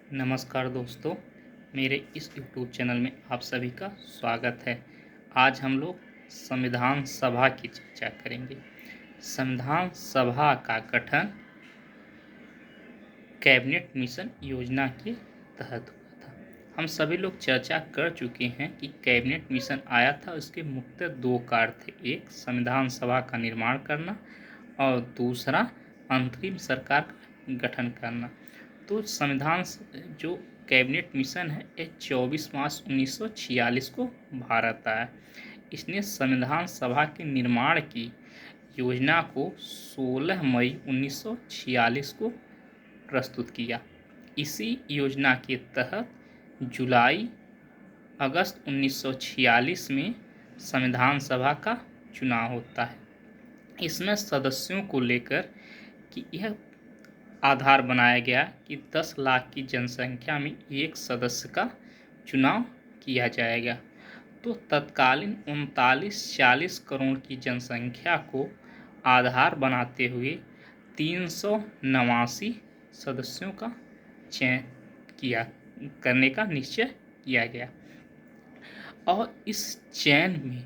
नमस्कार दोस्तों, मेरे इस यूट्यूब चैनल में आप सभी का स्वागत है। आज हम लोग संविधान सभा की चर्चा करेंगे। संविधान सभा का गठन कैबिनेट मिशन योजना के तहत हुआ था। हम सभी लोग चर्चा कर चुके हैं कि कैबिनेट मिशन आया था, उसके मुख्य दो कार्य थे। एक संविधान सभा का निर्माण करना और दूसरा अंतरिम सरकार का गठन करना। तो संविधान जो कैबिनेट मिशन है ये 24 मार्च 1946 को भारत आया। इसने संविधान सभा के निर्माण की योजना को 16 मई 1946 को प्रस्तुत किया। इसी योजना के तहत जुलाई अगस्त 1946 में संविधान सभा का चुनाव होता है। इसमें सदस्यों को लेकर कि यह आधार बनाया गया कि 10 लाख की जनसंख्या में एक सदस्य का चुनाव किया जाएगा। तो तत्कालीन 39-40 करोड़ की जनसंख्या को आधार बनाते हुए 389 सदस्यों का चयन करने का निश्चय किया गया। और इस चयन में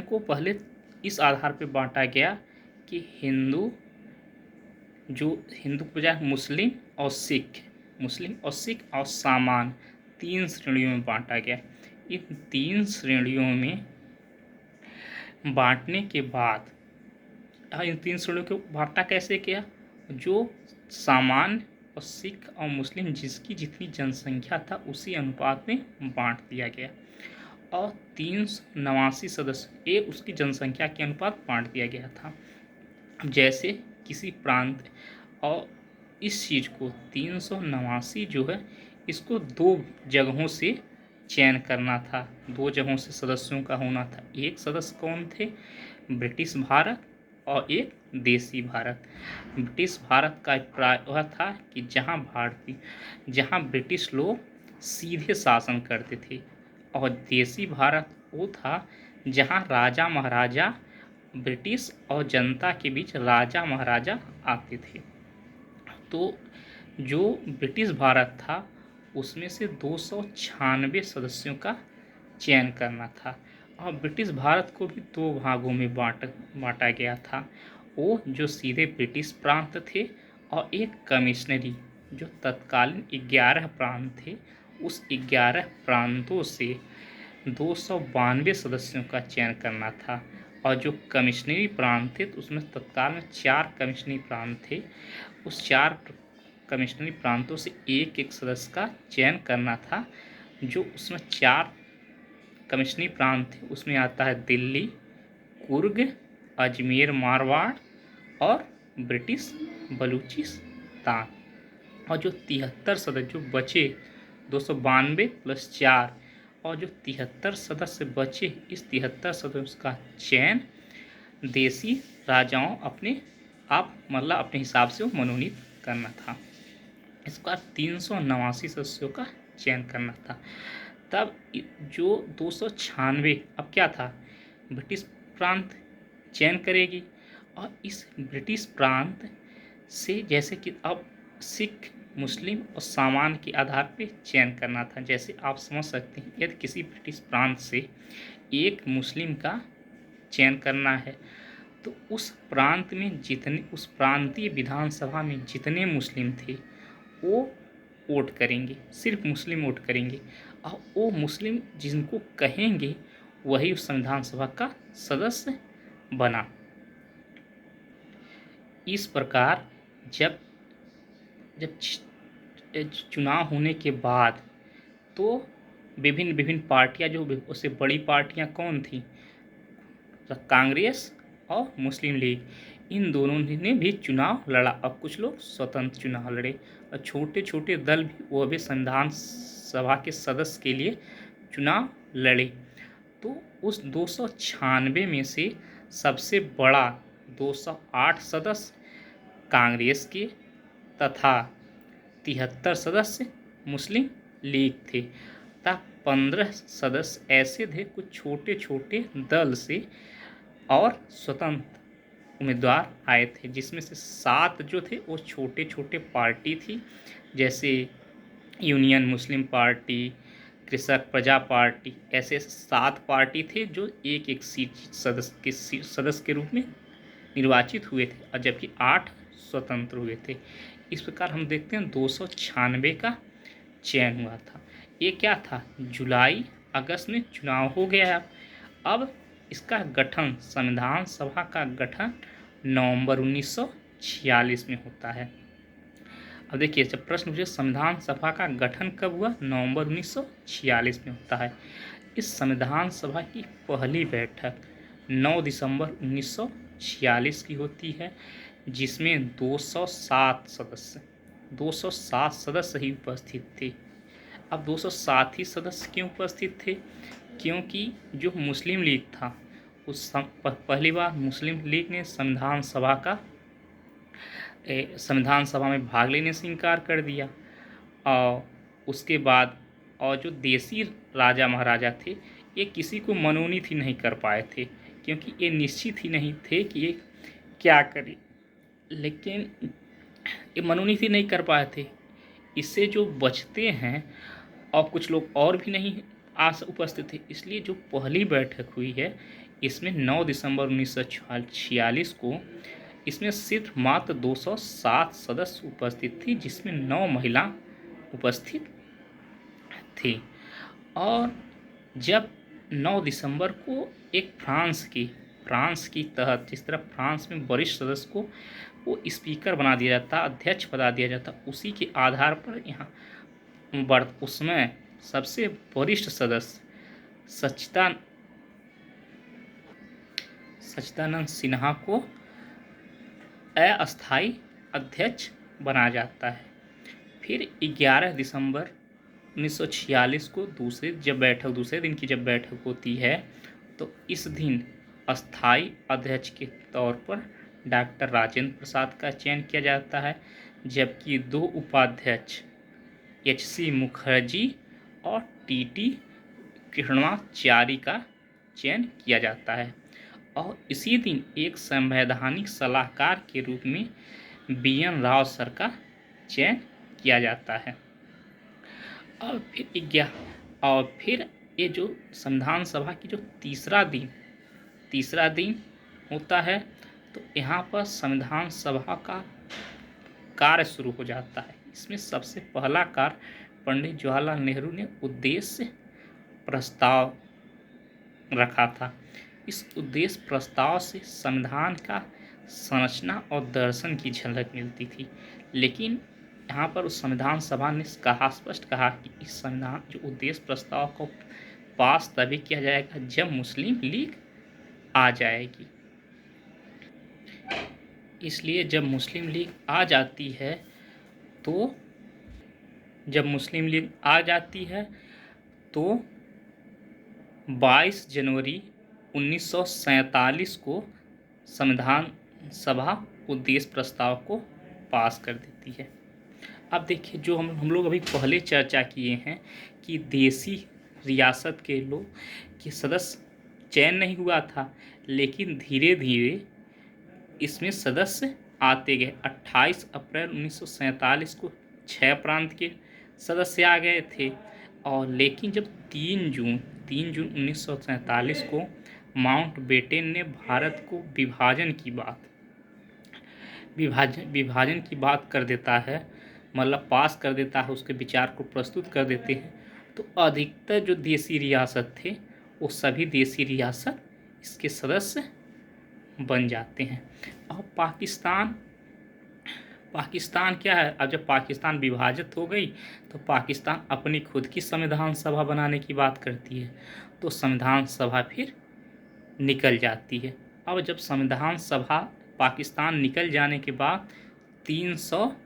को पहले इस आधार पर बांटा गया कि हिंदू के बजाय मुस्लिम और सिख और सामान्य 3 श्रेणियों में बांटा गया। इन 3 श्रेणियों में बांटने के बाद इन 3 श्रेणियों को बांटा कैसे किया? जो सामान्य और सिख और मुस्लिम जिसकी जितनी जनसंख्या था उसी अनुपात में बांट दिया गया और 389 सदस्य उसकी जनसंख्या के अनुपात बांट दिया गया था। जैसे किसी प्रांत और इस चीज़ को 389 जो है इसको 2 जगहों से चयन करना था, 2 जगहों से सदस्यों का होना था। एक सदस्य कौन थे? ब्रिटिश भारत और एक देसी भारत। ब्रिटिश भारत का अभिप्राय था कि जहाँ ब्रिटिश लोग सीधे शासन करते थे और देसी भारत वो था जहाँ राजा महाराजा ब्रिटिश और जनता के बीच राजा महाराजा आते थे। तो जो ब्रिटिश भारत था उसमें से 296 सदस्यों का चयन करना था और ब्रिटिश भारत को भी 2 भागों में बांटा गया था। वो जो सीधे ब्रिटिश प्रांत थे और एक कमिश्नरी जो तत्कालीन 11 प्रांत थे, उस 11 प्रांतों से 292 सदस्यों का चयन करना था। और जो कमिश्नरी प्रांत थे तो उसमें तत्काल में 4 कमिश्नरी प्रांत थे। उस 4 कमिश्नरी प्रांतों से एक सदस्य का चयन करना था। जो उसमें 4 कमिश्नरी प्रांत थे उसमें आता है दिल्ली, कुर्ग, अजमेर मारवाड़ और ब्रिटिश बलूचिस्तान। और जो 73 सदस्य जो बचे 292 + 4 और जो 73 सदस्य बचे, इस 73 सदस्य का चयन देसी राजाओं अपने हिसाब से मनोनीत करना था। इसका 389 सदस्यों का चयन करना था। तब जो 296 अब क्या था? ब्रिटिश प्रांत चयन करेगी और इस ब्रिटिश प्रांत से जैसे कि अब सिख, मुस्लिम और सामान्य के आधार पर चयन करना था। जैसे आप समझ सकते हैं यदि किसी ब्रिटिश प्रांत से एक मुस्लिम का चयन करना है तो उस प्रांतीय विधानसभा में जितने मुस्लिम थे वो वोट करेंगे, सिर्फ मुस्लिम वोट करेंगे और वो मुस्लिम जिनको कहेंगे वही उस संविधान सभा का सदस्य बना। इस प्रकार जब चुनाव होने के बाद तो विभिन्न पार्टियां, जो उससे बड़ी पार्टियां कौन थी? कांग्रेस और मुस्लिम लीग, इन दोनों ने भी चुनाव लड़ा और कुछ लोग स्वतंत्र चुनाव लड़े और छोटे छोटे दल भी वो भी संविधान सभा के सदस्य के लिए चुनाव लड़े। तो उस 296 में से सबसे बड़ा 208 सदस्य कांग्रेस के तथा 73 सदस्य मुस्लिम लीग थे तथा 15 सदस्य ऐसे थे कुछ छोटे छोटे दल से और स्वतंत्र उम्मीदवार आए थे, जिसमें से 7 जो थे वो छोटे छोटे पार्टी थी, जैसे यूनियन मुस्लिम पार्टी, कृषक प्रजा पार्टी, ऐसे 7 पार्टी थे जो एक एक सीट सदस्य के रूप में निर्वाचित हुए थे, और जबकि 8 स्वतंत्र हुए थे। इस प्रकार हम देखते हैं 296 का चयन हुआ था। ये क्या था, जुलाई अगस्त में चुनाव हो गया। अब इसका गठन, संविधान सभा का गठन नवंबर 1946 में होता है। अब देखिए, जब प्रश्न पूछे संविधान सभा का गठन कब हुआ, नवंबर 1946 में होता है। इस संविधान सभा की पहली बैठक 9 दिसंबर 1946 की होती है, जिसमें 207 सदस्य ही उपस्थित थे। अब 207 ही सदस्य क्यों उपस्थित थे, क्योंकि जो मुस्लिम लीग था, पहली बार मुस्लिम लीग ने संविधान सभा में भाग लेने से इनकार कर दिया। और उसके बाद और जो देसी राजा महाराजा थे, ये किसी को मनोनीत ही नहीं कर पाए थे, क्योंकि ये निश्चित ही नहीं थे कि ये क्या करे, लेकिन ये मनोनीत ही नहीं कर पाए थे। इससे जो बचते हैं, और कुछ लोग और भी नहीं उपस्थित थे, इसलिए जो पहली बैठक हुई है इसमें 9 दिसंबर 1946 को, इसमें सिर्फ मात्र 207 सदस्य उपस्थित थी, जिसमें 9 महिला उपस्थित थी। और जब 9 दिसंबर को एक फ्रांस की तहत, जिस तरह फ्रांस में वरिष्ठ सदस्य को वो स्पीकर बना दिया जाता, अध्यक्ष बना दिया जाता, उसी के आधार पर यहाँ उसमें सबसे वरिष्ठ सदस्य सच्चिदानंद सिन्हा को अस्थायी अध्यक्ष बनाया जाता है। फिर 11 दिसंबर 1946 को दूसरे दिन की जब बैठक होती है, तो इस दिन अस्थायी अध्यक्ष के तौर पर डॉक्टर राजेंद्र प्रसाद का चयन किया जाता है, जबकि 2 उपाध्यक्ष HC मुखर्जी और TT कृष्णमाचारी का चयन किया जाता है। और इसी दिन एक संवैधानिक सलाहकार के रूप में BN राव सर का चयन किया जाता है। और फिर ये जो संविधान सभा की जो तीसरा दिन होता है, तो यहाँ पर संविधान सभा का कार्य शुरू हो जाता है। इसमें सबसे पहला कार्य पंडित जवाहरलाल नेहरू ने उद्देश्य प्रस्ताव रखा था। इस उद्देश्य प्रस्ताव से संविधान का संरचना और दर्शन की झलक मिलती थी, लेकिन यहाँ पर उस संविधान सभा ने स्पष्ट कहा कि इस संविधान जो उद्देश्य प्रस्ताव को पास तभी किया जाएगा जब मुस्लिम लीग आ जाएगी। इसलिए जब मुस्लिम लीग आ जाती है तो 22 जनवरी 1947 को संविधान सभा उद्देश्य प्रस्ताव को पास कर देती है। अब देखिए, जो हम लोग अभी पहले चर्चा किए हैं कि देसी रियासत के लोग के सदस्य चयन नहीं हुआ था, लेकिन धीरे धीरे इसमें सदस्य आते गए। 28 अप्रैल 1947 को 6 प्रांत के सदस्य आ गए थे, और लेकिन जब 3 जून 1947 को माउंटबेटन ने भारत को विभाजन की बात कर देता है, मतलब पास कर देता है, उसके विचार को प्रस्तुत कर देते हैं, तो अधिकतर जो देसी रियासत थे वो सभी देसी रियासत इसके सदस्य बन जाते हैं। और पाकिस्तान क्या है, अब जब पाकिस्तान विभाजित हो गई तो पाकिस्तान अपनी खुद की संविधान सभा बनाने की बात करती है, तो संविधान सभा फिर निकल जाती है। अब जब संविधान सभा पाकिस्तान निकल जाने के बाद 300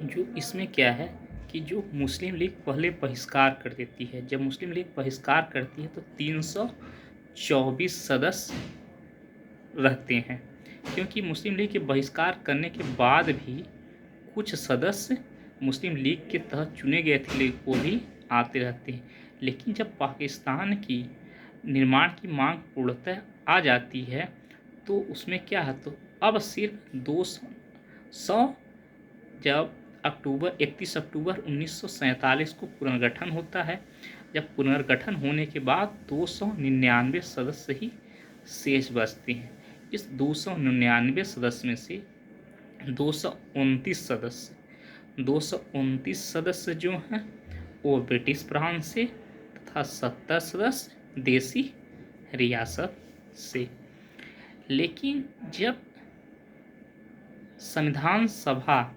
जो इसमें क्या है कि जो मुस्लिम लीग पहले बहिष्कार कर देती है, जब मुस्लिम लीग बहिष्कार करती है तो 324 सदस्य रहते हैं, क्योंकि मुस्लिम लीग के बहिष्कार करने के बाद भी कुछ सदस्य मुस्लिम लीग के तहत चुने गए थे, वो भी आते रहते हैं। लेकिन जब पाकिस्तान की निर्माण की मांग पूर्णतः आ जाती है तो उसमें क्या है, तो अब सिर्फ 200 जब 31 अक्टूबर 1947 को पुनर्गठन होता है। जब पुनर्गठन होने के बाद 299 सदस्य ही शेष बचते हैं। इस 299 सदस्य में से 229 सदस्य जो हैं वो ब्रिटिश फ्रांस से तथा 70 सदस्य देसी रियासत से। लेकिन जब संविधान सभा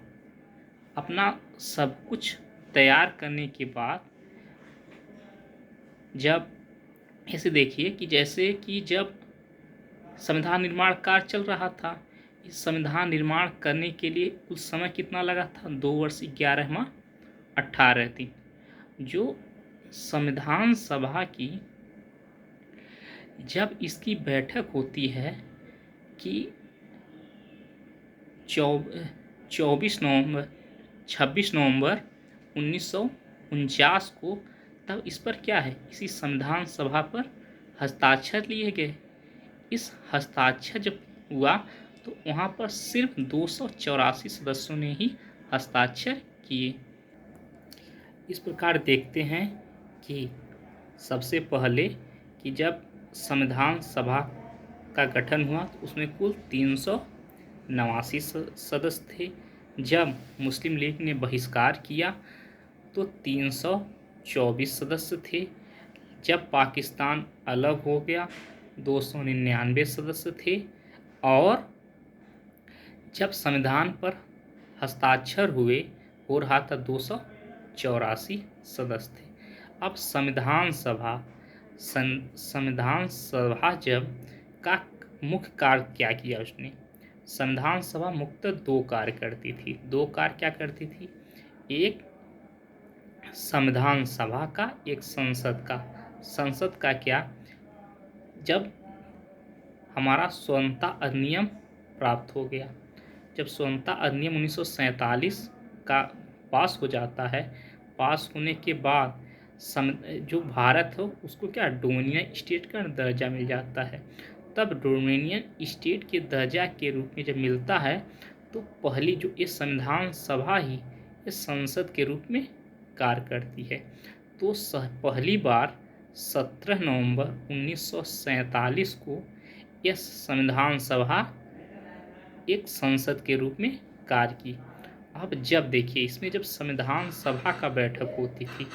अपना सब कुछ तैयार करने के बाद, जब ऐसे देखिए कि जैसे कि जब संविधान निर्माण कार्य चल रहा था, इस संविधान निर्माण करने के लिए उस समय कितना लगा था, 2 वर्ष 11 माह 18 दिन। जो संविधान सभा की जब इसकी बैठक होती है कि 26 नवंबर 1949 को, तब इस पर क्या है, इसी संविधान सभा पर हस्ताक्षर लिए गए। इस हस्ताक्षर जब हुआ तो वहाँ पर सिर्फ 284 सदस्यों ने ही हस्ताक्षर किए। इस प्रकार देखते हैं कि सबसे पहले कि जब संविधान सभा का गठन हुआ तो उसमें कुल 389 सदस्य थे। जब मुस्लिम लीग ने बहिष्कार किया तो 324 सदस्य थे। जब पाकिस्तान अलग हो गया 299 सदस्य थे। और जब संविधान पर हस्ताक्षर हो रहा था 284 सदस्य थे। अब संविधान सभा जब का मुख्य कार्य क्या किया उसने, संविधान सभा मुख्यतः 2 कार्य करती थी। 2 कार्य क्या करती थी, एक संविधान सभा का, एक संसद का। संसद का क्या, जब हमारा स्वतंत्रता अधिनियम प्राप्त हो गया, जब स्वतंत्रता अधिनियम 1947 का पास हो जाता है, पास होने के बाद जो भारत हो उसको क्या डोमिनियन स्टेट का दर्जा मिल जाता है। तब डोमिनियन स्टेट के दर्जा के रूप में जब मिलता है तो पहली जो ये संविधान सभा ही ये संसद के रूप में कार्य करती है। तो पहली बार 17 नवंबर 1947 को यह संविधान सभा एक संसद के रूप में कार्य की। अब जब देखिए इसमें जब संविधान सभा का बैठक होती थी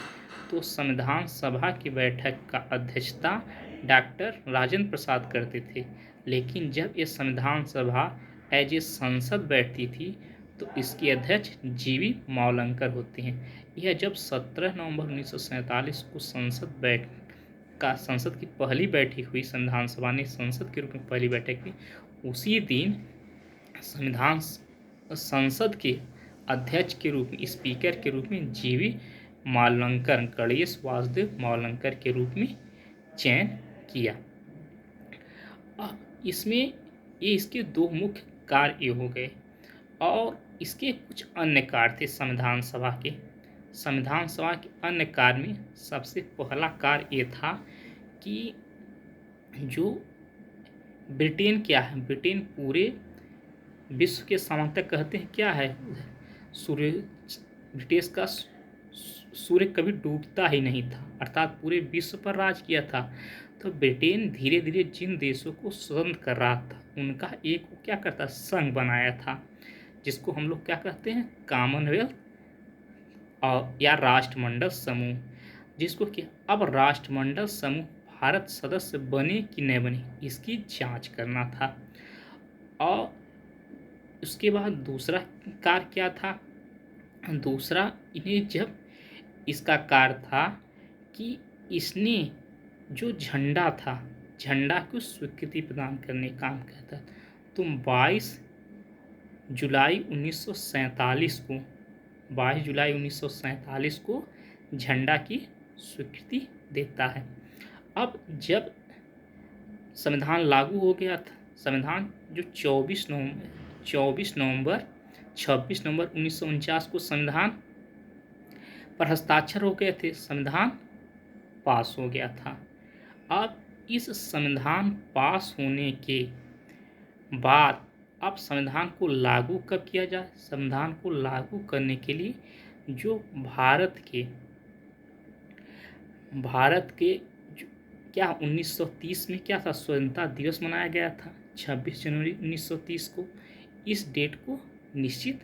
तो संविधान सभा की बैठक का अध्यक्षता डॉक्टर राजेंद्र प्रसाद करते थे। लेकिन जब ये संविधान सभा एज ए संसद बैठती थी तो इसके अध्यक्ष जीवी मावलंकर होते हैं। यह जब 17 नवंबर 1947 को संसद की पहली बैठक हुई, संविधान सभा ने संसद के रूप में पहली बैठक की, उसी दिन संसद के अध्यक्ष के रूप में, स्पीकर के रूप में जीवी मावलंकर, गणेश वासुदेव मावलंकर के रूप में चयन किया। इसमें इसके 2 मुख्य कार्य हो गए और इसके कुछ अन्य कार्य थे संविधान सभा के। संविधान सभा के अन्य कार्य में सबसे पहला कार्य ये था कि जो ब्रिटेन क्या है, ब्रिटेन पूरे विश्व के सामर्थ्य कहते हैं क्या है, ब्रिटिश का सूर्य कभी डूबता ही नहीं था, अर्थात पूरे विश्व पर राज किया था। तो ब्रिटेन धीरे धीरे जिन देशों को स्वतंत्र कर रहा था उनका एक क्या करता, संघ बनाया था, जिसको हम लोग क्या कहते हैं, कॉमनवेल्थ और या राष्ट्रमंडल समूह। जिसको कि अब राष्ट्रमंडल समूह भारत सदस्य बने कि नहीं बने इसकी जांच करना था। और उसके बाद दूसरा कार्य क्या था, दूसरा इन्हें जब इसका कार्य था कि इसने जो झंडा था, झंडा को स्वीकृति प्रदान करने का काम करता। तो 22 जुलाई 1947 को झंडा की स्वीकृति देता है। अब जब संविधान लागू हो गया था, संविधान जो 26 नवंबर 1949 को संविधान पर हस्ताक्षर हो गए थे, संविधान पास हो गया था। अब इस संविधान पास होने के बाद अब संविधान को लागू कब किया जाए? संविधान को लागू करने के लिए जो भारत के क्या 1930 में क्या था, स्वतंत्रता दिवस मनाया गया था 26 जनवरी 1930 को। इस डेट को निश्चित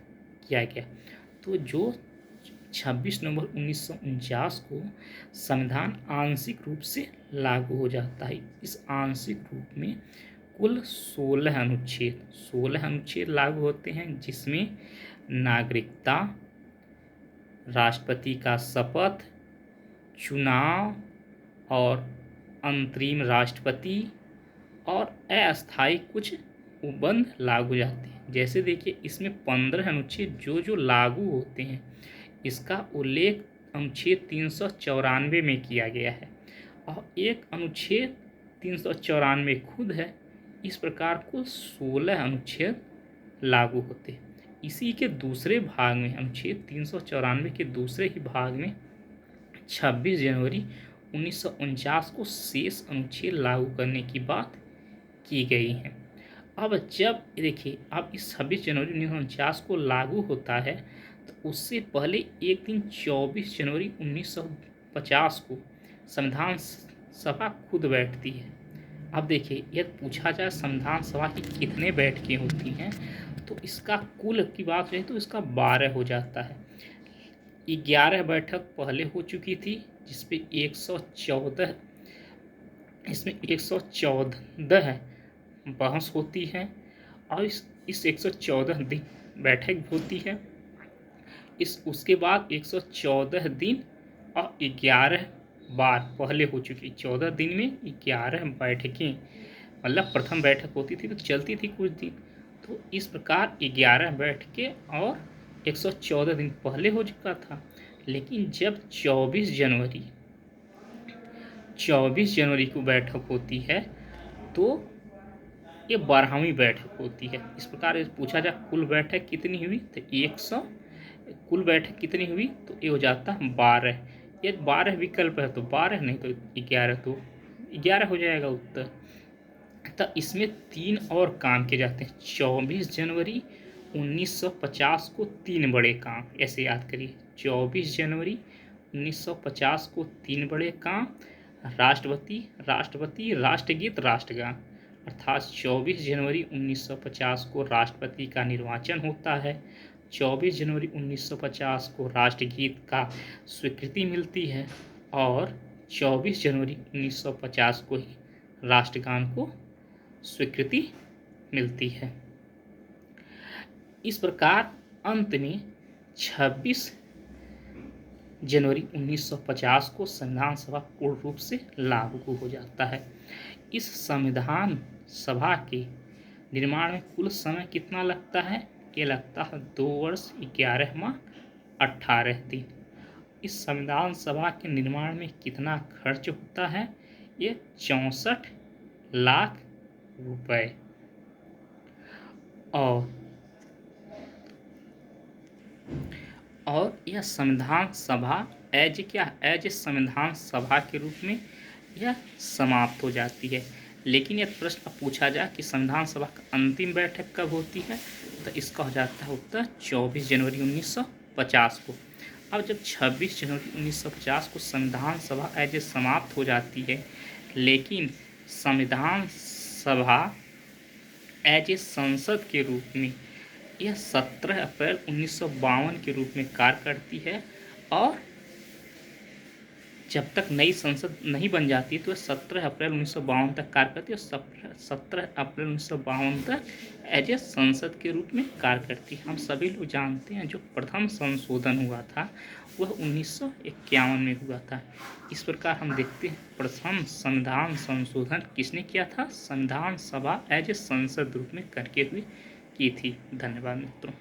किया गया। तो जो 26 नवंबर 1949 को संविधान आंशिक रूप से लागू हो जाता है। इस आंशिक रूप में कुल 16 अनुच्छेद लागू होते हैं, जिसमें नागरिकता, राष्ट्रपति का शपथ, चुनाव और अंतरिम राष्ट्रपति और अस्थायी कुछ उपबंध लागू हो जाते हैं। जैसे देखिए, इसमें 15 अनुच्छेद जो लागू होते हैं, इसका उल्लेख अनुच्छेद 394 में किया गया है और एक अनुच्छेद 394 खुद है। इस प्रकार कुल 16 अनुच्छेद लागू होते हैं। इसी के दूसरे भाग में, अनुच्छेद 394 के दूसरे ही भाग में 26 जनवरी 1949 को शेष अनुच्छेद लागू करने की बात की गई है। अब जब देखिए, अब इस 26 जनवरी 1949 को लागू होता है, तो उससे पहले एक दिन 24 जनवरी 1950 को संविधान सभा खुद बैठती है। अब देखिए, यदि पूछा जाए संविधान सभा की कितने बैठकें होती हैं, तो इसका कुल की बात रहे तो इसका 12 हो जाता है। 11 बैठक पहले हो चुकी थी, जिसपे 114 इसमें 114 बहस होती है और इस 114 दिन बैठक होती है। उसके बाद 114 दिन और 11 बार पहले हो चुकी। 14 दिन में 11 बैठकें, मतलब प्रथम बैठक होती थी तो चलती थी कुछ दिन। तो इस प्रकार 11 बैठकें और 114 दिन पहले हो चुका था। लेकिन जब 24 जनवरी को बैठक होती है, तो ये 12वीं बैठक होती है। इस प्रकार पूछा जाए कुल बैठक कितनी हुई, तो 100 कुल बैठक कितनी हुई, तो ये हो जाता है 12। ये 12 विकल्प है तो 12, नहीं तो 11, तो 11 हो जाएगा उत्तर। तो इसमें 3 और काम किए जाते हैं। 24 जनवरी 1950 को 3 बड़े काम, ऐसे याद करिए। 24 जनवरी 1950 को 3 बड़े काम, राष्ट्रपति, राष्ट्रगीत, राष्ट्रगान। अर्थात 24 जनवरी 1950 को राष्ट्रपति का निर्वाचन होता है। 24 जनवरी 1950 को राष्ट्रगीत का स्वीकृति मिलती है और 24 जनवरी 1950 को ही राष्ट्रगान को स्वीकृति मिलती है। इस प्रकार अंत में 26 जनवरी 1950 को संविधान सभा पूर्ण रूप से लागू हो जाता है। इस संविधान सभा के निर्माण में कुल समय कितना लगता है? ये लगता है 2 वर्ष 11 माह 18 दिन। इस संविधान सभा के निर्माण में कितना खर्च होता है? ये 64 लाख रुपए। और यह संविधान सभा एज ए संविधान सभा के रूप में यह समाप्त हो जाती है। लेकिन यह प्रश्न पूछा जाए कि संविधान सभा का अंतिम बैठक कब होती है, तो इसका हो जाता है उत्तर 24 जनवरी 1950 को। अब जब 26 जनवरी 1950 को संविधान सभा एज ए समाप्त हो जाती है, लेकिन संविधान सभा एज ए संसद के रूप में यह 17 अप्रैल 1952 के रूप में कार्य करती है और जब तक नई संसद नहीं बन जाती तो 17 अप्रैल 1952 तक कार्य करती है और 17 अप्रैल 1952 तक एज ए संसद के रूप में कार्य करती है। हम सभी लोग जानते हैं जो प्रथम संशोधन हुआ था वह 1951 में हुआ था। इस प्रकार हम देखते हैं प्रथम संविधान संशोधन किसने किया था? संविधान सभा एज ए संसद रूप में करके हुए की थी। धन्यवाद मित्रों।